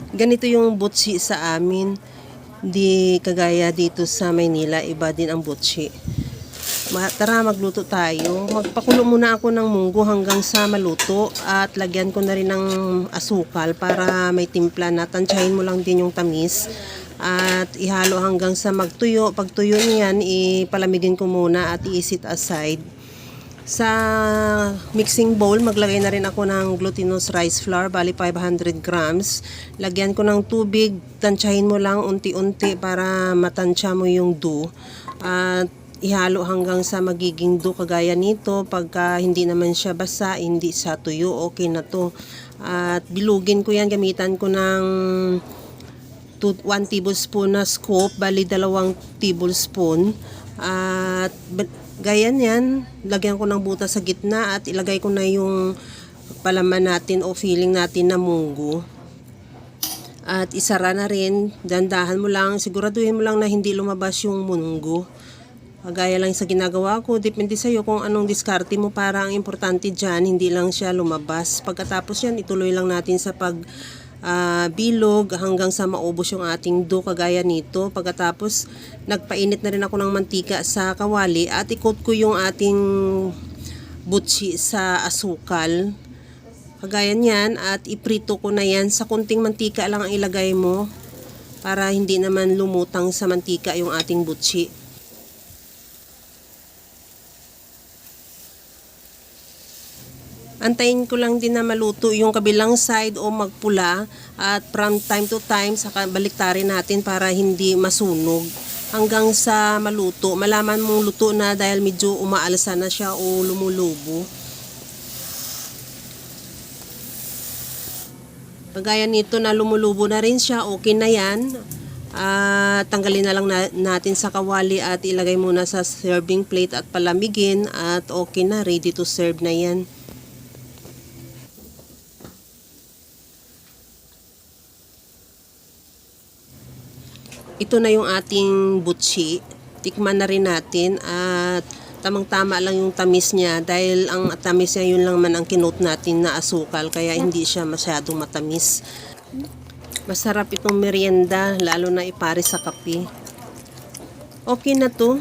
Ganito yung butsi sa amin. Di kagaya dito sa Maynila, iba din ang butsi. Tara, magluto tayo. Magpakulo muna ako ng munggo hanggang sa maluto at lagyan ko na rin ng asukal para may timpla na. Tansyahin mo lang din yung tamis at ihalo hanggang sa magtuyo. Pag tuyo niyan, ipalamigin ko muna at i-set aside. Sa mixing bowl, maglagay na rin ako ng glutinous rice flour, bali 500 grams. Lagyan ko ng tubig, tansyahin mo lang unti-unti para matansya mo yung dough. At ihalo hanggang sa magiging dough kagaya nito. Pagka hindi naman siya basa, hindi sa tuyo, okay na to. At bilugin ko yan, gamitan ko ng 1 tablespoon na scoop, bali 2 tablespoon. At gayan yan, lagyan ko ng butas sa gitna at ilagay ko na yung palaman natin o filling natin na munggo. At isara na rin, dandahan mo lang, siguraduhin mo lang na hindi lumabas yung munggo. Gaya lang sa ginagawa ko, depende sa'yo kung anong diskarte mo, para ang importante dyan, hindi lang siya lumabas. Pagkatapos yan, ituloy lang natin sa bilog hanggang sa maubos yung ating dough kagaya nito. Pagkatapos nagpainit na rin ako ng mantika sa kawali at ikot ko yung ating butsi sa asukal kagaya niyan at iprito ko na yan. Sa kunting mantika lang ang ilagay mo para hindi naman lumutang sa mantika yung ating butsi. Antayin ko lang din na maluto yung kabilang side o magpula at from time to time saka baliktarin natin para hindi masunog hanggang sa maluto. Malaman mong luto na dahil medyo umaalsa na siya o lumulubo. Kagaya nito na lumulubo na rin siya, okay na yan. Tanggalin na lang natin sa kawali at ilagay muna sa serving plate at palamigin at okay na, ready to serve na yan. Ito na yung ating butsi. Tikman na rin natin at tamang-tama lang yung tamis niya dahil ang tamis niya yun lang man ang kinote natin na asukal kaya hindi siya masyadong matamis. Masarap itong merienda lalo na ipare sa kape. Okay na to.